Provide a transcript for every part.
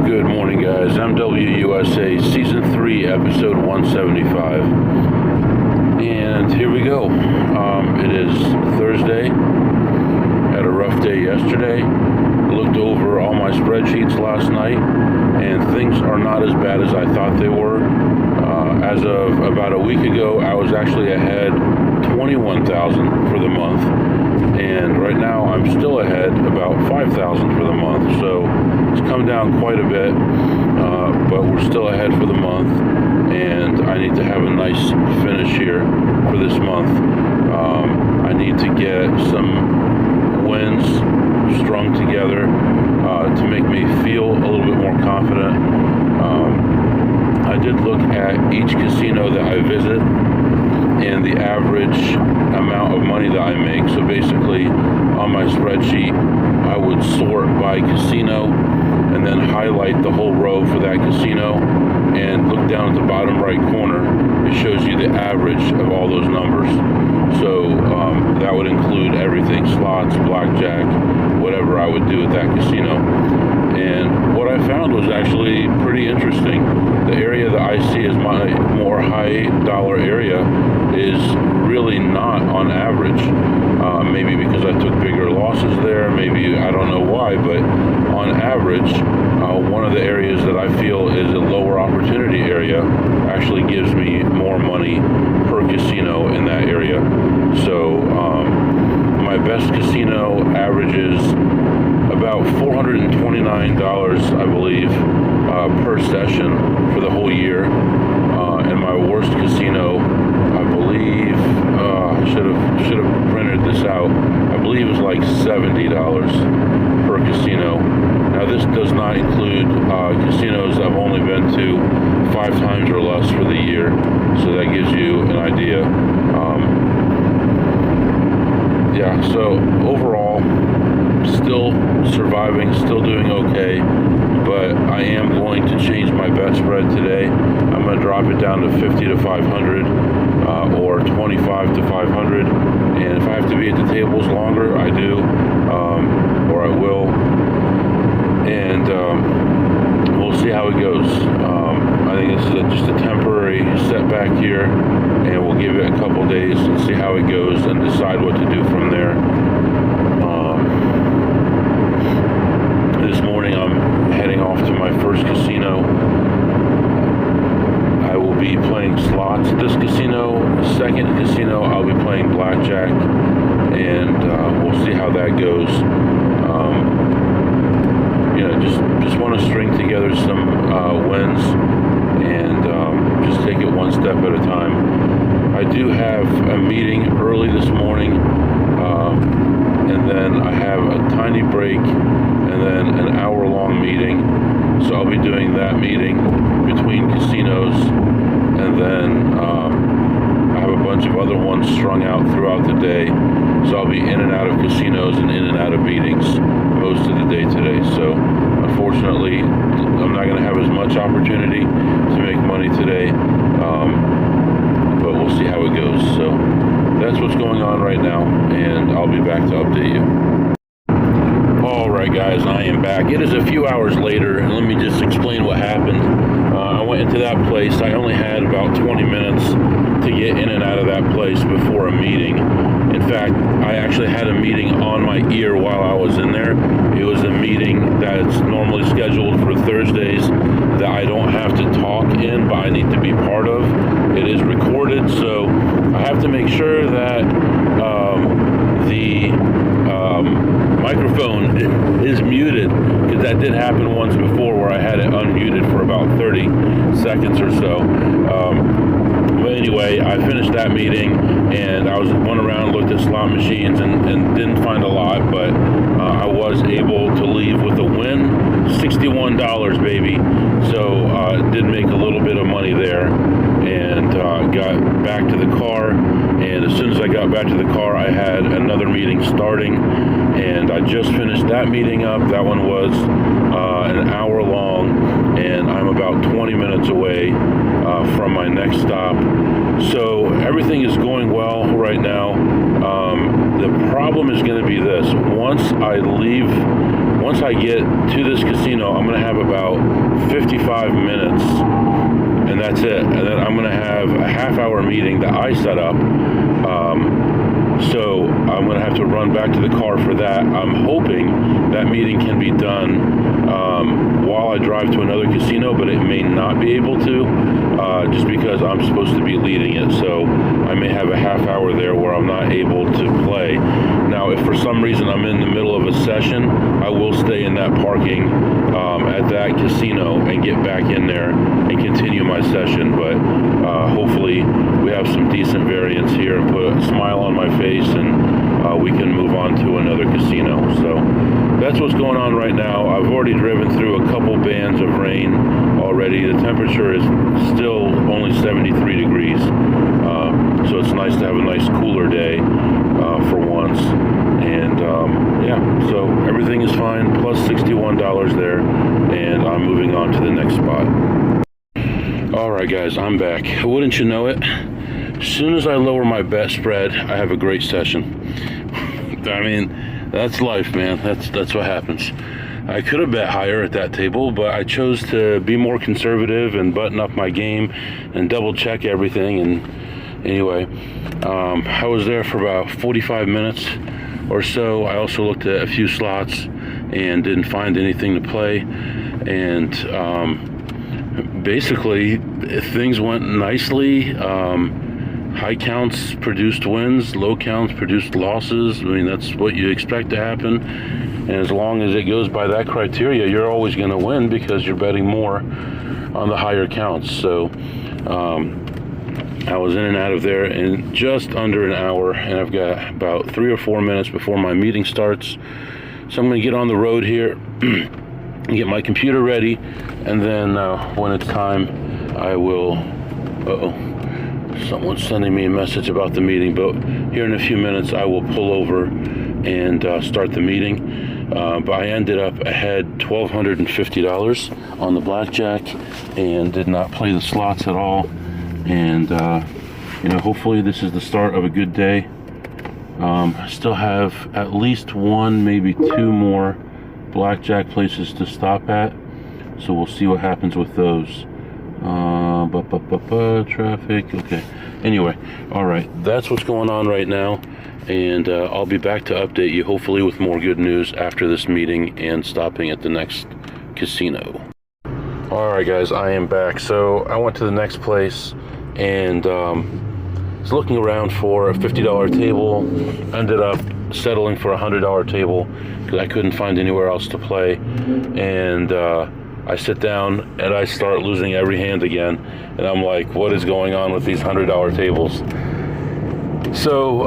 Good morning, guys. MWUSA Season 3, Episode 175. And here we go. It is Thursday. Had a rough day yesterday. Looked over all my spreadsheets last night, and things are not as bad as I thought they were. As of about a week ago, I was actually ahead 21,000 for the month. And right now I'm still ahead about 5,000 for the month, so it's come down quite a bit, but we're still ahead for the month, and I need to have a nice finish here for this month. I need to get some wins strung together to make me feel a little bit more confident. I did look at each casino that I visit and the average amount of money that I make. So basically, on my spreadsheet, I would sort by casino and then highlight the whole row for that casino and look down at the bottom right corner. It shows you the average of all those numbers. So that would include everything: slots, blackjack, whatever I would do at that casino. And what I found was actually pretty interesting. The area that I see as my more high dollar area is really not on average. Maybe because I took bigger losses there, maybe I don't know why, but on average, one of the areas that I feel is a lower opportunity area actually gives me more money per casino in that area. So my best casino averages about $429, I believe, per session for the whole year. And my worst casino, I believe, I should have printed this out. I believe it was like $70 per casino. Now this does not include casinos I've only been to 5 times or less for the year, so that gives you an idea. So overall, still surviving, still doing okay, but I am going to change my bet spread today. I'm going to drop it down to 50 to 500 or 25 to 500, and if I have to be at the tables longer, I do, or I will, and we'll see how it goes. I think this is just a temporary setback here, and we'll give it a couple days and see how it goes and decide what to do from there. This morning I'm heading off to my first casino. I will be playing slots at this casino. Second casino, I'll be playing blackjack, and we'll see how that goes. Just want to string together some wins and just take it one step at a time. I do have a meeting early this morning, and then I have a tiny break, and then an hour-long meeting. So I'll be doing that meeting between casinos, and then I have a bunch of other ones strung out throughout the day. So I'll be in and out of casinos and in and out of meetings most of the day today. So unfortunately, I'm not going to have as much opportunity to make money today, but we'll see how it goes. So that's what's going on right now, and I'll be back to update you. Alright guys, I am back. It is a few hours later, and let me just explain what happened. I went into that place. I only had about 20 minutes to get in and out of that place before a meeting. In fact, I actually had a meeting on my ear while I was in there. It was a meeting that's normally scheduled for Thursdays that I don't have to talk in, but I need to be part of. It is recorded, so I have to make sure that the microphone is muted, because that did happen once before where I had it unmuted for about 30 seconds or so. But anyway, I finished that meeting, and I went around, looked at slot machines, and didn't find a lot, but I was able to leave with a win, $61, baby. So did make a little bit of money there, and got back to the car. And as soon as I got back to the car, I had another meeting starting, and I just finished that meeting up. That one was an hour long, and I'm about 20 minutes away from my next stop. So everything is going well right now. The problem is going to be this: once once I get to this casino, I'm going to have about 55 minutes, and that's it. And then I'm going to have a half-hour meeting that I set up. So I'm going to have to run back to the car for that. I'm hoping that meeting can be done while I drive to another casino, but it may not be able to, just because I'm supposed to be leading it. So I may have a half hour there where I'm not able to play. Now, if for some reason I'm in the middle of a session, I will stay in that parking at that casino and get back in there and continue my session. But hopefully we have some decent variance here and put a smile on my face, and we can move on to another casino. So that's what's going on right now. I've already driven through a couple bands of rain already. The temperature is still only 73 degrees, so it's nice to have a nice cooler day for once. And yeah, so everything is fine, plus $61 there, and I'm moving on to the next spot. Alright guys, I'm back. Wouldn't you know it, as soon as I lower my bet spread, I have a great session. I mean, that's life, man. That's what happens. I could have bet higher at that table, but I chose to be more conservative and button up my game and double check everything. And anyway, I was there for about 45 minutes or so. I also looked at a few slots and didn't find anything to play. And basically, things went nicely. High counts produced wins, low counts produced losses. I mean, that's what you expect to happen. And as long as it goes by that criteria, you're always going to win because you're betting more on the higher counts. So I was in and out of there in just under an hour, and I've got about 3 or 4 minutes before my meeting starts. So I'm going to get on the road here and get my computer ready, and then when it's time, I will... Someone's sending me a message about the meeting, but here in a few minutes I will pull over and start the meeting. But I ended up ahead $1,250 on the blackjack and did not play the slots at all. And hopefully this is the start of a good day. I still have at least one, maybe two more blackjack places to stop at, so we'll see what happens with those. Traffic, okay. Anyway, all right, that's what's going on right now, and I'll be back to update you, hopefully with more good news after this meeting and stopping at the next casino. All right, guys, I am back. So I went to the next place and was looking around for a $50 table. Ended up settling for a $100 table because I couldn't find anywhere else to play. And I sit down and I start losing every hand again, and I'm like, what is going on with these $100 tables? So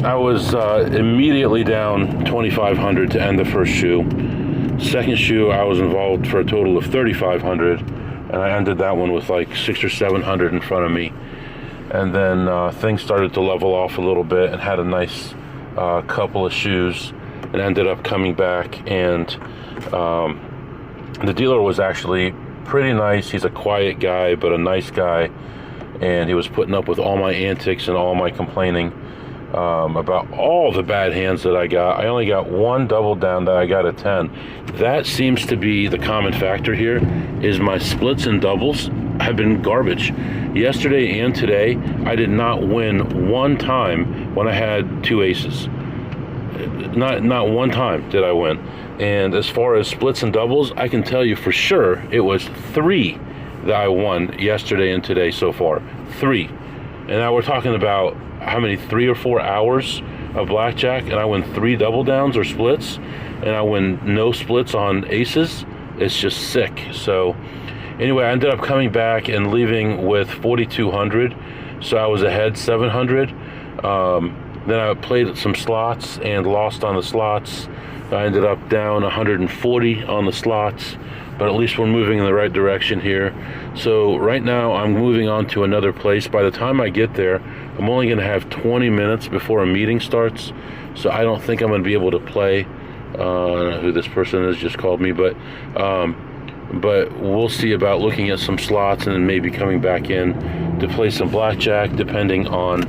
I was immediately down $2,500 to end the first shoe. Second shoe, I was involved for a total of $3,500, and I ended that one with like $600 or $700 in front of me. And then things started to level off a little bit, and had a nice couple of shoes, and ended up coming back. And the dealer was actually pretty nice. He's a quiet guy, but a nice guy. And he was putting up with all my antics and all my complaining about all the bad hands that I got. I only got one double down that I got a 10. That seems to be the common factor here, is my splits and doubles have been garbage. Yesterday and today, I did not win one time when I had two aces. Not one time did I win. And as far as splits and doubles, I can tell you for sure it was 3 that I won yesterday and today so far. 3. And now we're talking about how many, 3 or 4 hours of blackjack, and I win 3 double downs or splits, and I win no splits on aces. It's just sick. So anyway, I ended up coming back and leaving with 4,200. So I was ahead 700. Then I played some slots and lost on the slots. I ended up down 140 on the slots, but at least we're moving in the right direction here. So right now I'm moving on to another place. By the time I get there, I'm only going to have 20 minutes before a meeting starts, so I don't think I'm going to be able to play. I don't know who this person is, just called me, but we'll see about looking at some slots and then maybe coming back in to play some blackjack, depending on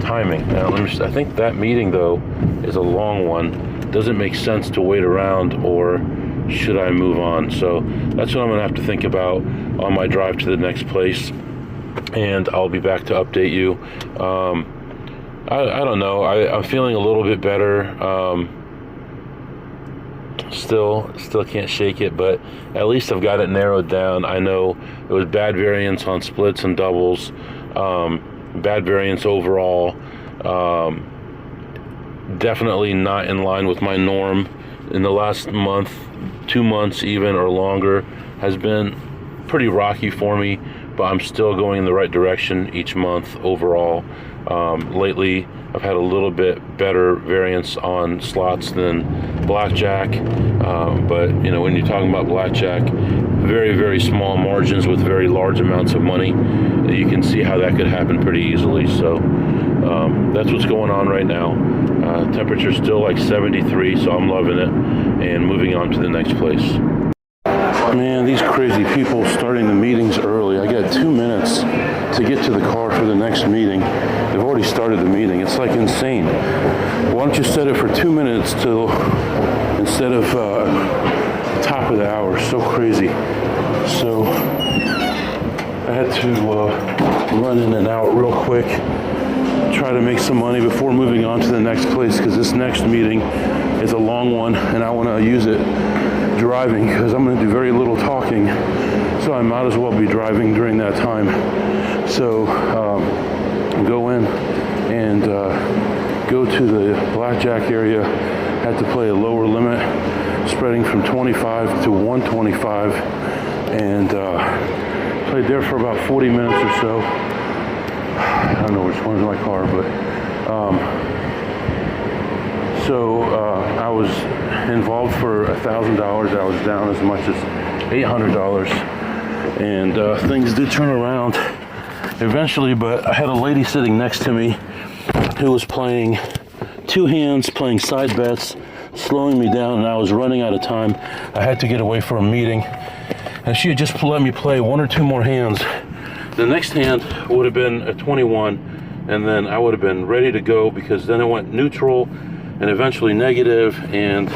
timing. Now, I think that meeting, though, is a long one. does it make sense to wait around, or should I move on? So that's what I'm going to have to think about on my drive to the next place, and I'll be back to update you. I don't know. I'm feeling a little bit better. Still can't shake it, but at least I've got it narrowed down. I know it was bad variance on splits and doubles, bad variance overall. Definitely not in line with my norm. In the last month, 2 months even, or longer, has been pretty rocky for me, but I'm still going in the right direction each month overall. Lately, I've had a little bit better variance on slots than blackjack, but you know, when you're talking about blackjack, very, very small margins with very large amounts of money, you can see how that could happen pretty easily. So that's what's going on right now. Temperature's still like 73, so I'm loving it, and moving on to the next place. Man, these crazy people starting the meetings early. I got 2 minutes to get to the car for the next meeting. They've already started the meeting. It's like insane. Why don't you set it for 2 minutes till instead of top of the hour? So crazy. So I had to run in and out real quick, try to make some money before moving on to the next place, because this next meeting is a long one and I want to use it driving, because I'm going to do very little talking, so I might as well be driving during that time. So go in and go to the blackjack area. Had to play a lower limit, spreading from 25 to 125, and played there for about 40 minutes or so. I don't know which one's my car, but so I was involved for $1,000. I was down as much as $800, and things did turn around eventually. But I had a lady sitting next to me who was playing two hands, playing side bets, slowing me down, and I was running out of time. I had to get away for a meeting, and she had just let me play one or two more hands. The next hand would have been a 21, and then I would have been ready to go, because then it went neutral and eventually negative, and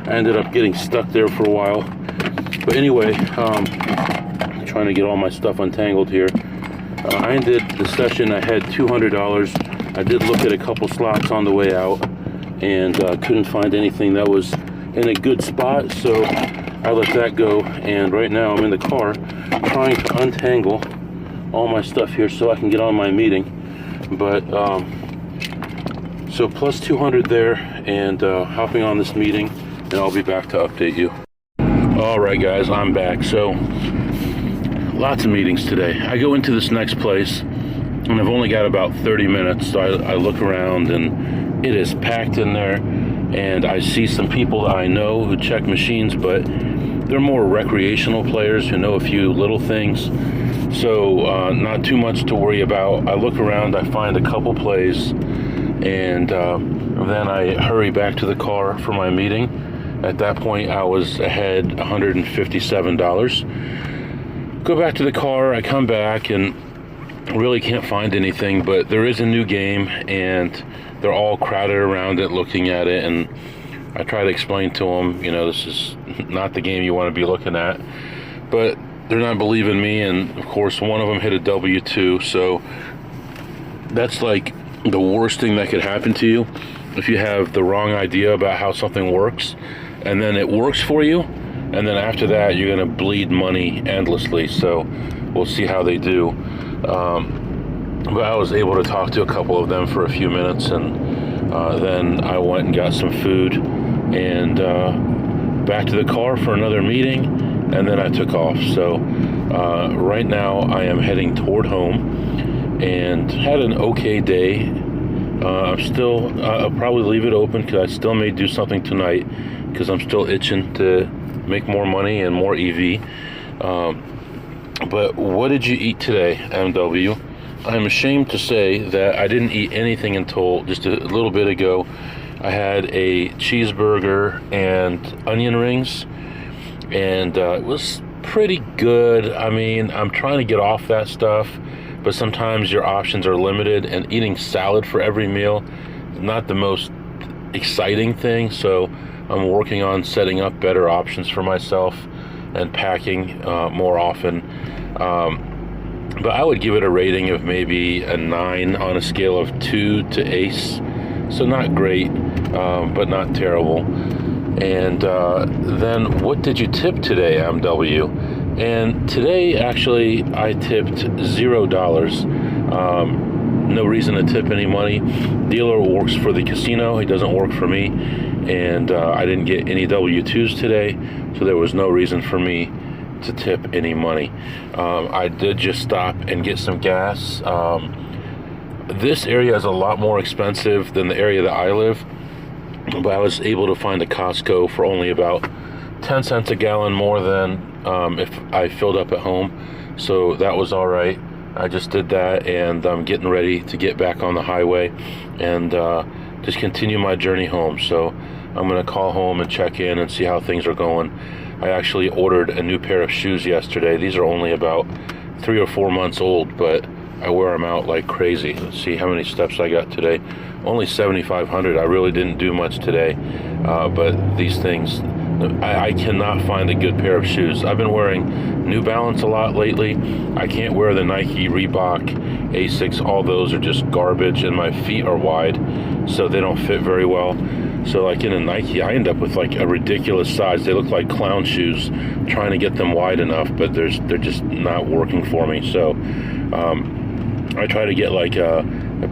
I ended up getting stuck there for a while. But anyway, I'm trying to get all my stuff untangled here. I ended the session, I had $200. I did look at a couple slots on the way out, and couldn't find anything that was in a good spot, so I let that go. And right now I'm in the car trying to untangle all my stuff here so I can get on my meeting. But so plus 200 there, and hopping on this meeting, and I'll be back to update you. All right, guys, I'm back. So lots of meetings today. I go into this next place, and I've only got about 30 minutes, so I look around, and it is packed in there, and I see some people that I know who check machines, but they're more recreational players who know a few little things, so not too much to worry about. I look around, I find a couple plays, and then I hurry back to the car for my meeting. At that point, I was ahead $157. Go back to the car, I come back, and really can't find anything, but there is a new game, and they're all crowded around it looking at it, and I try to explain to them, you know, this is not the game you want to be looking at, but they're not believing me. And of course, one of them hit a W2, so that's like the worst thing that could happen to you if you have the wrong idea about how something works, and then it works for you, and then after that you're going to bleed money endlessly. So we'll see how they do. But I was able to talk to a couple of them for a few minutes, and then I went and got some food, and back to the car for another meeting, and then I took off. So right now I am heading toward home, and had an okay day. I'll probably leave it open, because I still may do something tonight, because I'm still itching to make more money and more EV. But what did you eat today, MW? I'm ashamed to say that I didn't eat anything until just a little bit ago. I had a cheeseburger and onion rings, and it was pretty good. I mean, I'm trying to get off that stuff, but sometimes your options are limited, and eating salad for every meal is not the most exciting thing, so I'm working on setting up better options for myself and packing more often. But I would give it a rating of maybe a 9 on a scale of 2 to ace. So not great, but not terrible. And then what did you tip today, MW? And today, actually, I tipped $0. No reason to tip any money. Dealer works for the casino. He doesn't work for me. And I didn't get any W-2s today, so there was no reason for me to tip any money. I did just stop and get some gas. This area is a lot more expensive than the area that I live, but I was able to find a Costco for only about 10 cents a gallon more than if I filled up at home, so that was all right. I just did that, and I'm getting ready to get back on the highway and just continue my journey home. So I'm going to call home and check in and see how things are going. I actually ordered a new pair of shoes yesterday. These are only about 3 or 4 months old, but I wear them out like crazy. Let's see how many steps I got today. Only 7,500. I really didn't do much today, but these things, I cannot find a good pair of shoes. I've been wearing New Balance a lot lately. I can't wear the Nike, Reebok, Asics. All those are just garbage, and my feet are wide, so they don't fit very well. So like in a Nike, I end up with like a ridiculous size. They look like clown shoes, trying to get them wide enough, but they're just not working for me. So I try to get like a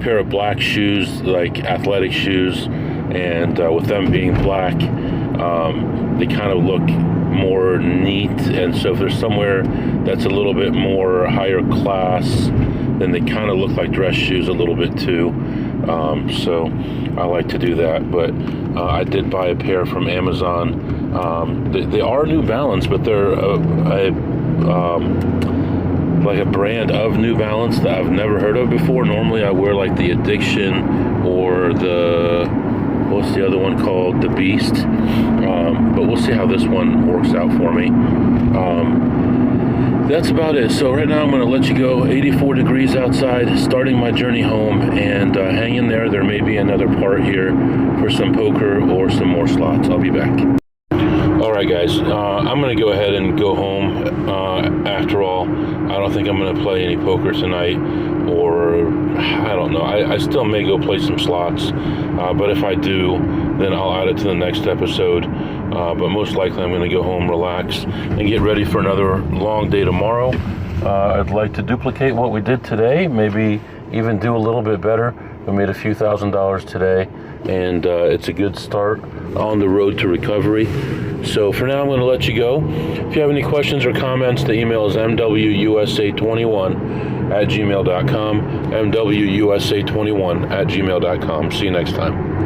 pair of black shoes, like athletic shoes, and with them being black, they kind of look more neat. And so if there's somewhere that's a little bit more higher class, then they kind of look like dress shoes a little bit too. So I like to do that. But I did buy a pair from Amazon. They are New Balance, but they're like a brand of New Balance that I've never heard of before. Normally I wear like the Addiction or the, what's the other one called? The Beast. But we'll see how this one works out for me. That's about it. So right now I'm going to let you go. 84 degrees outside, starting my journey home, and hang in there. There may be another part here for some poker or some more slots. I'll be back. All right, guys, I'm going to go ahead and go home. After all, I don't think I'm going to play any poker tonight, or I don't know. I still may go play some slots, but if I do, then I'll add it to the next episode. But most likely I'm going to go home, relax, and get ready for another long day tomorrow. I'd like to duplicate what we did today, maybe even do a little bit better. We made a few $1,000s today, and it's a good start on the road to recovery. So for now, I'm going to let you go. If you have any questions or comments, the email is mwusa21@gmail.com, mwusa21@gmail.com. See you next time.